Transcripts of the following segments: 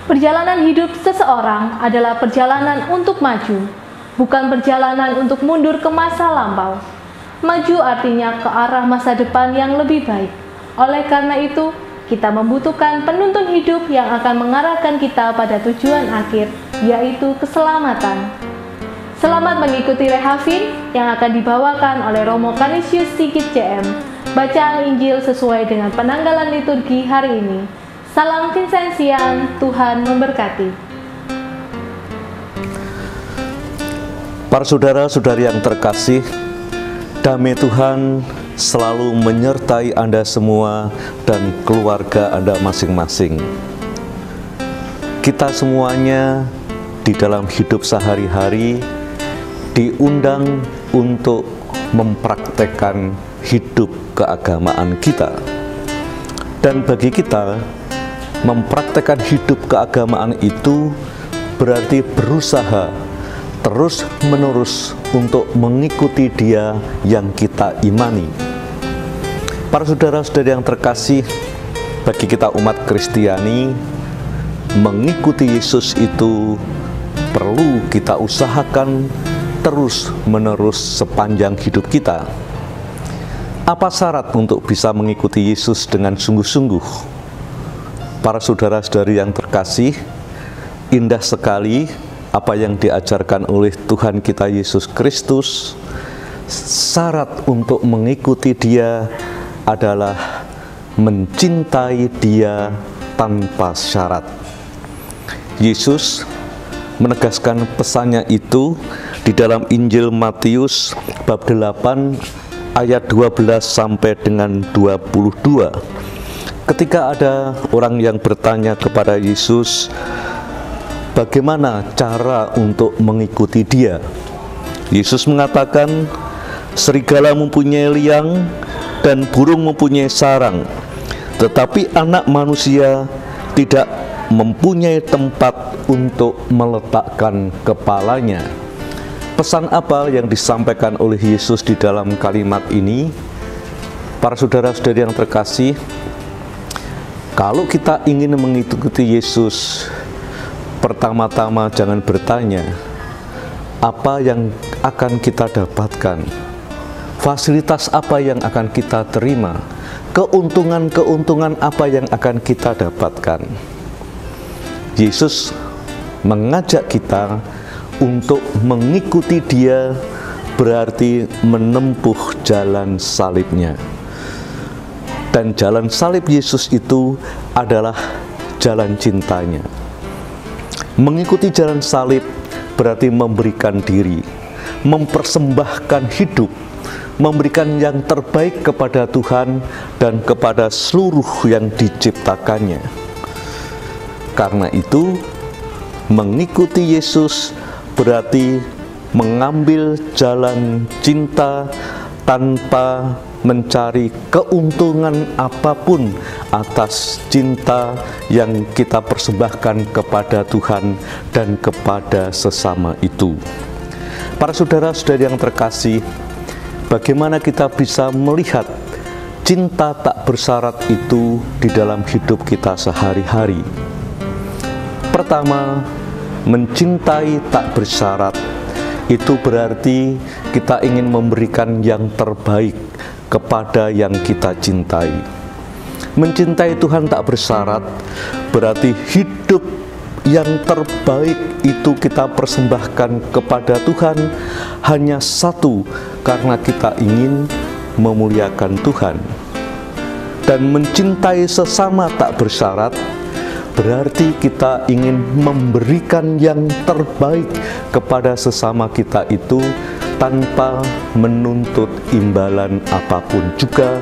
Perjalanan hidup seseorang adalah perjalanan untuk maju, bukan perjalanan untuk mundur ke masa lampau. Maju artinya ke arah masa depan yang lebih baik. Oleh karena itu, kita membutuhkan penuntun hidup yang akan mengarahkan kita pada tujuan akhir, yaitu keselamatan. Selamat mengikuti Rehafin yang akan dibawakan oleh Romo Canisius Sigit JM. Bacaan Injil sesuai dengan penanggalan liturgi hari ini. Salam Vincenzian, Tuhan memberkati. Para saudara-saudari yang terkasih, damai Tuhan selalu menyertai Anda semua dan keluarga Anda masing-masing. Kita semuanya di dalam hidup sehari-hari diundang untuk mempraktekkan hidup keagamaan kita. Dan bagi kita, mempraktekkan hidup keagamaan itu berarti berusaha terus-menerus untuk mengikuti Dia yang kita imani. Para saudara-saudari yang terkasih, bagi kita umat Kristiani, mengikuti Yesus itu perlu kita usahakan terus-menerus sepanjang hidup kita. Apa syarat untuk bisa mengikuti Yesus dengan sungguh-sungguh? Para saudara-saudari yang terkasih, indah sekali apa yang diajarkan oleh Tuhan kita Yesus Kristus. Syarat untuk mengikuti Dia adalah mencintai Dia tanpa syarat. Yesus menegaskan pesannya itu di dalam Injil Matius bab 8 ayat 12 sampai dengan 22. Ketika ada orang yang bertanya kepada Yesus, bagaimana cara untuk mengikuti Dia? Yesus mengatakan, serigala mempunyai liang dan burung mempunyai sarang, tetapi anak manusia tidak mempunyai tempat untuk meletakkan kepalanya. Pesan apa yang disampaikan oleh Yesus di dalam kalimat ini? Para saudara-saudari yang terkasih, kalau kita ingin mengikuti Yesus, pertama-tama jangan bertanya apa yang akan kita dapatkan, fasilitas apa yang akan kita terima, keuntungan-keuntungan apa yang akan kita dapatkan. Yesus mengajak kita untuk mengikuti Dia berarti menempuh jalan salibnya. Dan jalan salib Yesus itu adalah jalan cintanya. Mengikuti jalan salib berarti memberikan diri, mempersembahkan hidup, memberikan yang terbaik kepada Tuhan dan kepada seluruh yang diciptakannya. Karena itu, mengikuti Yesus berarti mengambil jalan cinta tanpa mencari keuntungan apapun atas cinta yang kita persembahkan kepada Tuhan dan kepada sesama itu. Para saudara-saudari yang terkasih, bagaimana kita bisa melihat cinta tak bersyarat itu di dalam hidup kita sehari-hari? Pertama, mencintai tak bersyarat itu berarti kita ingin memberikan yang terbaik kepada yang kita cintai. Mencintai Tuhan tak bersyarat berarti hidup yang terbaik itu kita persembahkan kepada Tuhan hanya satu, karena kita ingin memuliakan Tuhan. Dan mencintai sesama tak bersyarat berarti kita ingin memberikan yang terbaik kepada sesama kita itu tanpa menuntut imbalan apapun juga,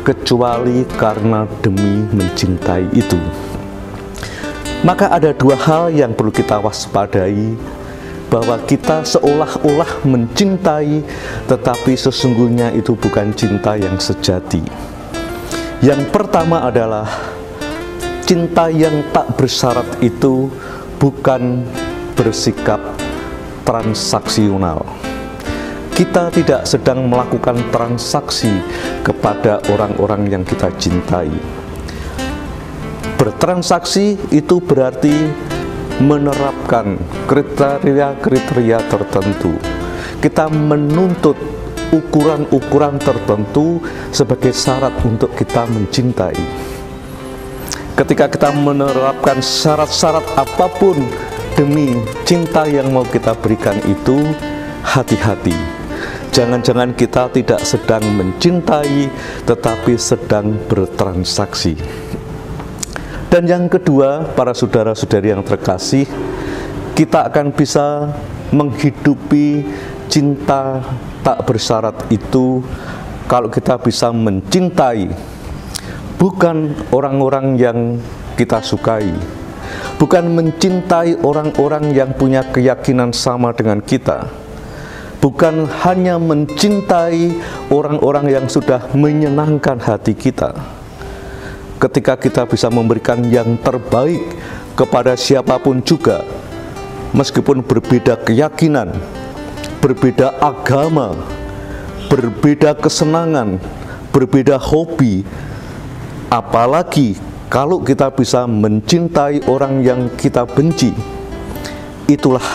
kecuali karena demi mencintai itu. Maka ada dua hal yang perlu kita waspadai, bahwa kita seolah-olah mencintai, tetapi sesungguhnya itu bukan cinta yang sejati. Yang pertama adalah cinta yang tak bersyarat itu bukan bersikap transaksional. Kita tidak sedang melakukan transaksi kepada orang-orang yang kita cintai. Bertransaksi itu berarti menerapkan kriteria-kriteria tertentu. Kita menuntut ukuran-ukuran tertentu sebagai syarat untuk kita mencintai. Ketika kita menerapkan syarat-syarat apapun demi cinta yang mau kita berikan itu, hati-hati. Jangan-jangan kita tidak sedang mencintai, tetapi sedang bertransaksi. Dan yang kedua, para saudara-saudari yang terkasih, kita akan bisa menghidupi cinta tak bersyarat itu kalau kita bisa mencintai bukan orang-orang yang kita sukai, bukan mencintai orang-orang yang punya keyakinan sama dengan kita, bukan hanya mencintai orang-orang yang sudah menyenangkan hati kita. Ketika kita bisa memberikan yang terbaik kepada siapapun juga, meskipun berbeda keyakinan, berbeda agama, berbeda kesenangan, berbeda hobi, apalagi kalau kita bisa mencintai orang yang kita benci, itulah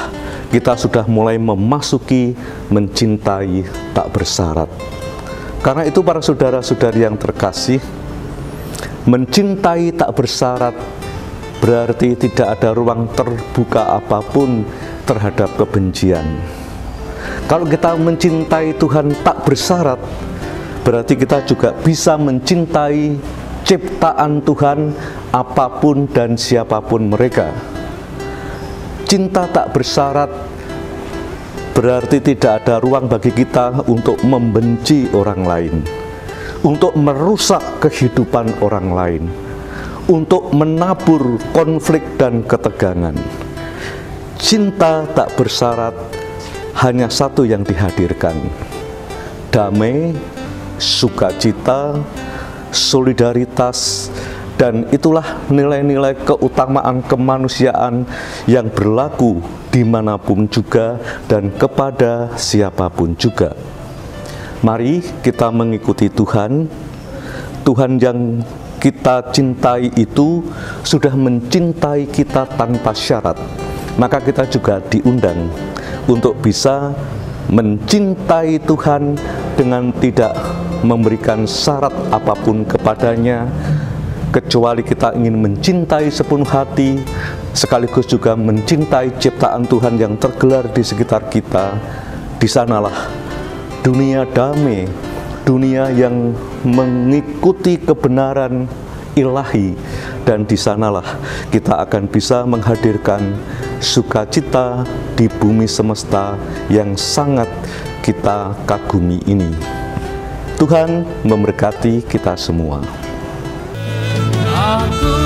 kita sudah mulai memasuki mencintai tak bersyarat. Karena itu para saudara-saudari yang terkasih, mencintai tak bersyarat berarti tidak ada ruang terbuka apapun terhadap kebencian. Kalau kita mencintai Tuhan tak bersyarat, berarti kita juga bisa mencintai ciptaan Tuhan apapun dan siapapun mereka. Cinta tak bersyarat berarti tidak ada ruang bagi kita untuk membenci orang lain, untuk merusak kehidupan orang lain, untuk menabur konflik dan ketegangan. Cinta tak bersyarat hanya satu yang dihadirkan: damai, sukacita, solidaritas, dan itulah nilai-nilai keutamaan kemanusiaan yang berlaku dimanapun juga dan kepada siapapun juga. Mari kita mengikuti Tuhan. Tuhan yang kita cintai itu sudah mencintai kita tanpa syarat. Maka kita juga diundang untuk bisa mencintai Tuhan dengan tidak memberikan syarat apapun kepadanya, kecuali kita ingin mencintai sepenuh hati, sekaligus juga mencintai ciptaan Tuhan yang tergelar di sekitar kita. Di sanalah dunia damai, dunia yang mengikuti kebenaran ilahi, dan di sanalah kita akan bisa menghadirkan sukacita di bumi semesta yang sangat kita kagumi ini. Tuhan memberkati kita semua. Aku